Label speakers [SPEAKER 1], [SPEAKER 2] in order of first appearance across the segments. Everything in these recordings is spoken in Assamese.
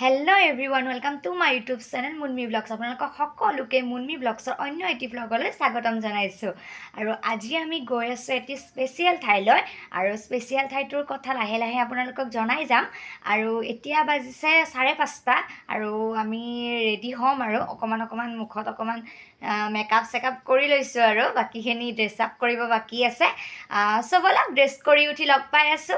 [SPEAKER 1] Hello everyone, welcome to my YouTube channel Munmi Vlogs. আপোনালোকক সকলোকে মুনমি ব্লগছৰ অন্য এটি ব্লগলৈ স্বাগতম জনাইছো আৰু আজি আমি গৈ আছো এটি স্পেশাল ঠাইলৈ আৰু স্পেশাল ঠাইটোৰ কথা লাহে লাহে আপোনালোকক জনাই যাম আৰু এতিয়া বাজিছে 5:30 আৰু আমি ৰেডি হ'ম আৰু অকমান মুখত অকমান মেকআপ সেকআপ কৰি লৈছো আৰু বাকিখিনি ড্ৰেছ আপ কৰিব বাকি আছে সো বলক ড্ৰেছ কৰি উঠি লগ পাই আছো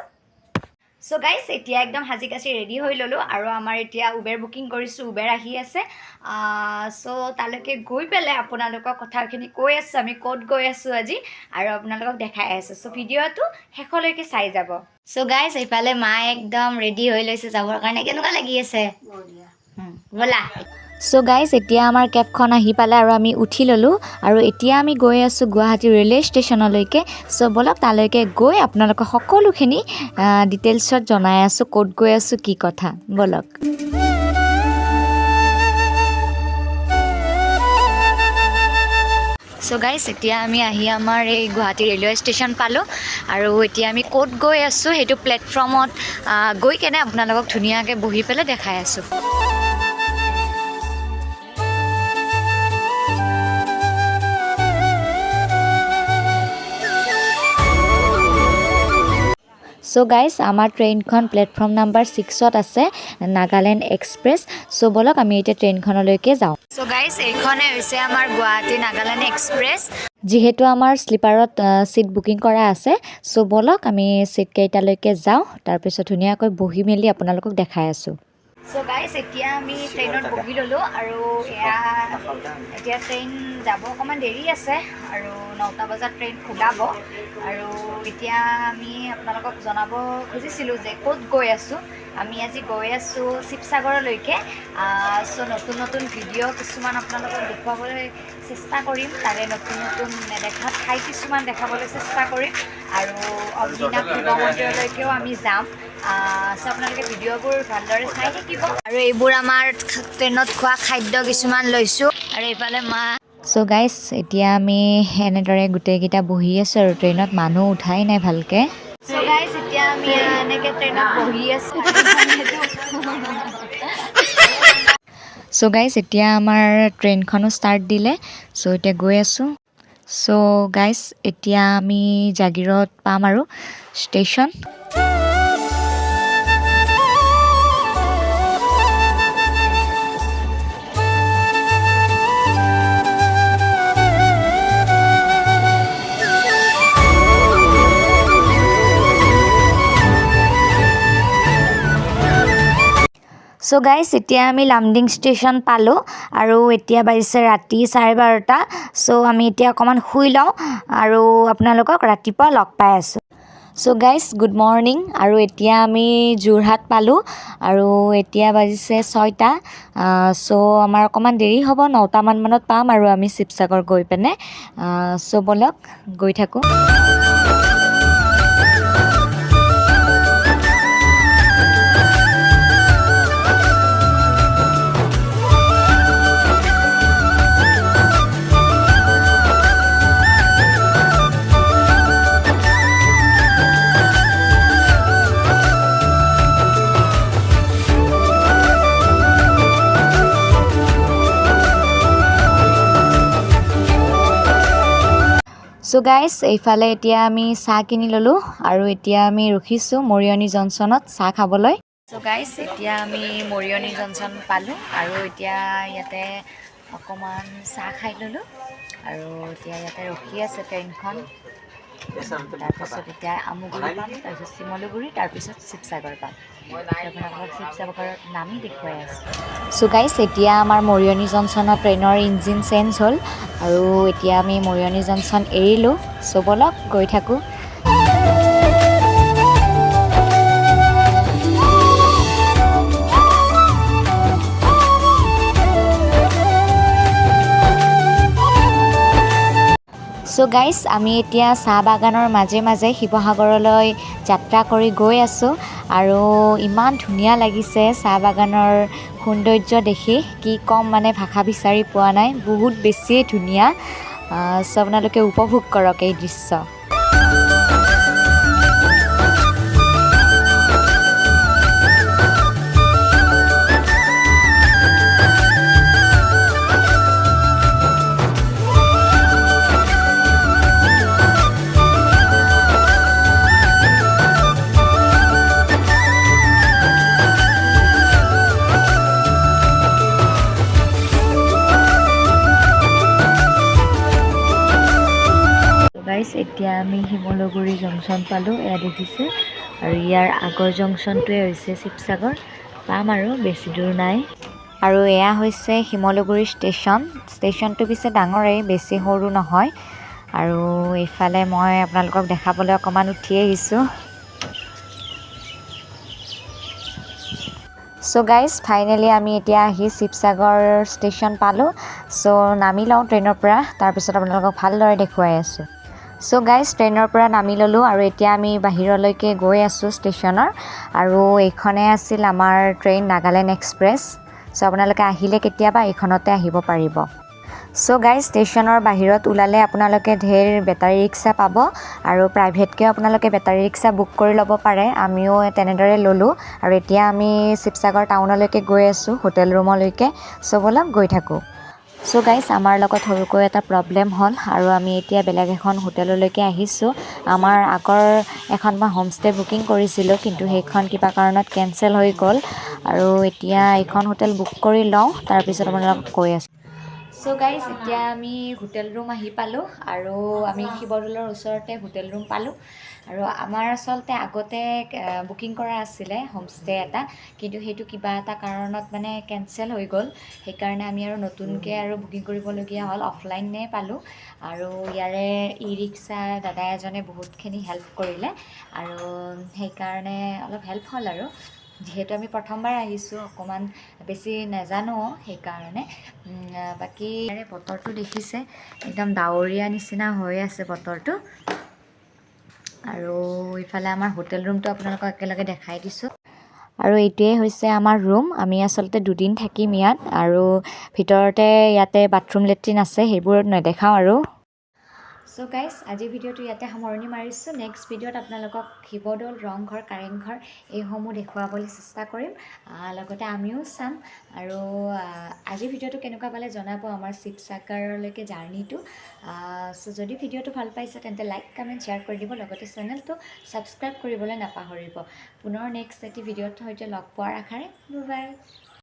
[SPEAKER 1] So guys, এতিয়া একদম হাজি কাছি ৰেডি হৈ ললো আৰু আমাৰ এতিয়া উবেৰ বুকিং কৰিছো উবেৰ আহি আছে সো তালৈকে গৈ পেলে আপোনালোকৰ কথাখিনি কৈ আছো আমি কোড গৈ আছো আজি আৰু আপোনালোকক দেখাই আছো সো ভিডিওটো শেষলৈকে চাই যাব সো গাইস এইফালে মা একদম ৰেডি হৈ লৈছে যাবৰ কাৰণে কেনেকুৱা লাগি আছে বলা সো গাইস এতিয়া আমাৰ কেবখন আহি পালে আৰু আমি উঠি ললো আৰু এতিয়া আমি গৈ আছো গুৱাহাটী ৰেলৱে ষ্টেচনলৈকে সো বলক তালৈকে গৈ আপোনালোকক সকলোখিনি ডিটেইলছত জনাই আছো কোড গৈ আছো কি কথা বলক সো গাইস এতিয়া আমি আহি আমাৰ এই গুৱাহাটী ৰেলৱে ষ্টেচন পালো আৰু এতিয়া আমি কোড গৈ আছো হেতু প্লেটফৰ্মত গৈ কেনে আপোনালোকক ধুনিয়াকে বহি পেলে দেখাই আছো So guys, আমাৰ ট্ৰেইনখন প্লেটফৰ্ম নাম্বাৰ 6ত আছে নাগালেণ্ড এক্সপ্ৰেছ সো বলক আমি এতিয়া ট্ৰেইনখনলৈকে যাওঁ সো গাইস এইখনে হৈছে আমাৰ গুৱাহাটী নাগালেণ্ড এক্সপ্ৰেছ যেহেতু আমাৰ স্লিপাৰত সিট বুকিং কৰা আছে সো বলক আমি সিট কেইটালৈকে যাওঁ তাৰ পিছত ধুনিয়াকৈ বহি মেলি আপোনালোকক দেখাই আছো সো গাইস এতিয়া আমি ট্ৰেইনত বহি ললো আৰু এতিয়া ট্ৰেইন যাব অকমান দেৰি আছে আৰু 9টা বজাত ট্ৰেইন খুলাব আৰু এতিয়া আমি আপোনালোকক জনাব খুজিছিলো যে ক'ত গৈ আছো আমি আজি গৈ আছো শিৱসাগৰলৈকে সো নতুন ভিডিঅ' কিছুমান আপোনালোকক দেখুৱাবলৈ চেষ্টা কৰিম তাৰে নতুন নেদেখা ঠাই কিছুমান দেখাবলৈ চেষ্টা কৰিম আৰু অগ্নিনাভ শিৱ মন্দিৰলৈকেও আমি যাম সো আপোনালোকে ভিডিঅ'বোৰ ভালদৰে চাই থাকিব আৰু এইবোৰ আমাৰ ট্ৰেইনত খোৱা খাদ্য কিছুমান লৈছো আৰু এইফালে মা সো গাইস এতিয়া আমি এনেদৰে গুটেইকেইটা বহি আছো আৰু ট্ৰেইনত মানুহ উঠাই নাই ভালকে সো গাইস এতিয়া আমি এনেকে ট্ৰেইনত বহি আছো সো গাইস এতিয়া আমাৰ ট্ৰেইনখনো ষ্টাৰ্ট দিলে সো এতিয়া গৈ আছো সো গাইস এতিয়া আমি জাগিৰত পাম আৰু ষ্টেচন সো গাইস এতিয়া আমি লামডিং ষ্টেচন পালো আৰু এতিয়া বাজিছে ৰাতি 12:30 সো আমি এতিয়া অকমান শুই লওঁ আৰু আপোনালোকক ৰাতিপুৱা লগ পাই আছো সো গাইস গুড মৰ্নিং আৰু এতিয়া আমি যোৰহাট পালো আৰু এতিয়া বাজিছে 6টা সো আমাৰ অকমান দেৰি হ'ব 9টা মানত পাম আৰু আমি শিৱসাগৰ গৈ পেনে সো বলক গৈ থাকো সো গাইস এইফালে এতিয়া আমি চাহ কিনি ললো আৰু এতিয়া আমি ৰখিছো মৰিয়নি জনচনত চাহ খাবলৈ সো গাইস এতিয়া আমি মৰিয়নি জনচন পালো আৰু এতিয়া ইয়াতে অকমান চাহ খাই ললো আৰু এতিয়া ইয়াতে ৰখি আছে ট্ৰেইনখন তাৰপিছত এতিয়া আমুগুৰি পাম তাৰপিছত শিমলুগুৰি তাৰপিছত শিৱসাগৰ পাম আপোনালোকক শিৱসাগৰত নামি দেখুৱাই আছো সো গাইস এতিয়া আমাৰ মৰিয়নি জনচনৰ ট্ৰেইনৰ ইঞ্জিন চেঞ্জ হ'ল আৰু এতিয়া আমি মৰিয়নি জনচন এৰিলো সো বলক গৈ থাকো সো গাইস আমি এতিয়া চাহ বাগানৰ মাজে মাজে শিৱসাগৰলৈ যাত্ৰা কৰি গৈ আছো আৰু ইমান ধুনীয়া লাগিছে চাহ বাগানৰ সৌন্দৰ্য দেখি কি কম মানে ভাষা বিচাৰি পোৱা নাই বহুত বেছি ধুনীয়া সো আপোনালোকে উপভোগ কৰক এই দৃশ্য এতিয়া আমি শিমলুগুৰি জংচন পালোঁ, এয়া দেখিছে। আৰু ইয়াৰ আগৰ জংচনটোৱে হৈছে শিৱসাগৰ। পাম আৰু বেছি দূৰ নাই। আৰু এয়া হৈছে শিমলুগুৰি ষ্টেচনটো পিছে ডাঙৰেই, বেছি সৰু নহয়। আৰু এইফালে মই আপোনালোকক দেখাবলৈ অকণমান উঠি আহিছোঁ। চ' গাইজ ফাইনেলি আমি এতিয়া আহি শিৱসাগৰ ষ্টেচন পালোঁ। চ' নামি লওঁ ট্ৰেইনৰ পৰা, তাৰপিছত আপোনালোকক ভালদৰে দেখুৱাই আছোঁ। চ' গাইজ ট্ৰেইনৰ পৰা নামি ল'লোঁ আৰু এতিয়া আমি বাহিৰলৈকে গৈ আছোঁ ষ্টেচনৰ। আৰু এইখনে আছিল আমাৰ ট্ৰেইন নাগালেণ্ড এক্সপ্ৰেছ। চ' আপোনালোকে আহিলে কেতিয়াবা এইখনতে আহিব পাৰিব। চ' গাইজ ষ্টেচনৰ বাহিৰত ওলালে আপোনালোকে ঢেৰ বেটাৰী ৰিক্সা পাব আৰু প্ৰাইভেটকৈও আপোনালোকে বেটাৰী ৰিক্সা বুক কৰি ল'ব পাৰে। আমিও তেনেদৰে ল'লোঁ আৰু এতিয়া আমি শিৱসাগৰ টাউনলৈকে গৈ আছোঁ, হোটেল ৰুমলৈকে। চ' ব'লক গৈ থাকোঁ। চ' গাইজ আমাৰ লগত সৰুকৈ এটা প্ৰব্লেম হ'ল আৰু আমি এতিয়া বেলেগ এখন হোটেললৈকে আহিছোঁ। আমাৰ আগৰ এখন মই হোমষ্টে বুকিং কৰিছিলোঁ, কিন্তু সেইখন কিবা কাৰণত কেঞ্চেল হৈ গ'ল। আৰু এতিয়া এইখন হোটেল বুক কৰি লওঁ, তাৰপিছত আপোনালোকক কৈ আছোঁ। চ' গাইজ এতিয়া আমি হোটেল ৰুম আহি পালোঁ আৰু আমি শিৱদৌলৰ ওচৰতে হোটেল ৰুম পালোঁ। আৰু আমাৰ আচলতে আগতে বুকিং কৰা আছিলে হোমষ্টে এটা, কিন্তু সেইটো কিবা এটা কাৰণত মানে কেঞ্চেল হৈ গ'ল। সেইকাৰণে আমি আৰু নতুনকৈ আৰু বুকিং কৰিবলগীয়া হ'ল, অফলাইনে পালোঁ। আৰু ইয়াৰে ই ৰিক্সা দাদা এজনে বহুতখিনি হেল্প কৰিলে আৰু সেইকাৰণে অলপ হেল্প হ'ল। আৰু যিহেতু আমি প্ৰথমবাৰ আহিছোঁ, অকণমান বেছি নাজানো, সেইকাৰণে বাকী বতৰটো দেখিছে, একদম ডাৱৰীয়া নিচিনা হৈ আছে বতৰটো। আৰু ইফালে আমাৰ হোটেল ৰুমটো আপোনালোকক একেলগে দেখাই দিছোঁ। আৰু এইটোৱে হৈছে আমাৰ ৰুম। আমি আচলতে 2 দিন থাকিম ইয়াত। আৰু ভিতৰতে ইয়াতে বাথৰুম লেট্ৰিন আছে, সেইবোৰ নেদেখাওঁ আৰু। চ' গাইজ আজিৰ ভিডিঅ'টো ইয়াতে সামৰণি মাৰিছোঁ। নেক্সট ভিডিঅ'ত আপোনালোকক শিৱদৌল, ৰংঘৰ, কাৰেংঘৰ এইসমূহ দেখুৱাবলৈ চেষ্টা কৰিম, লগতে আমিও চাম। আৰু আজিৰ ভিডিঅ'টো কেনেকুৱা পালে জনাব, আমাৰ শিৱসাগৰলৈকে জাৰ্ণিটো। চ' যদি ভিডিঅ'টো ভাল পাইছে তেন্তে লাইক, কমেণ্ট, শ্বেয়াৰ কৰি দিব, লগতে চেনেলটো ছাবস্ক্ৰাইব কৰিবলৈ নাপাহৰিব। পুনৰ নেক্সট এটি ভিডিঅ'ৰ সৈতে লগ পোৱাৰ আশাৰে বাই বাই।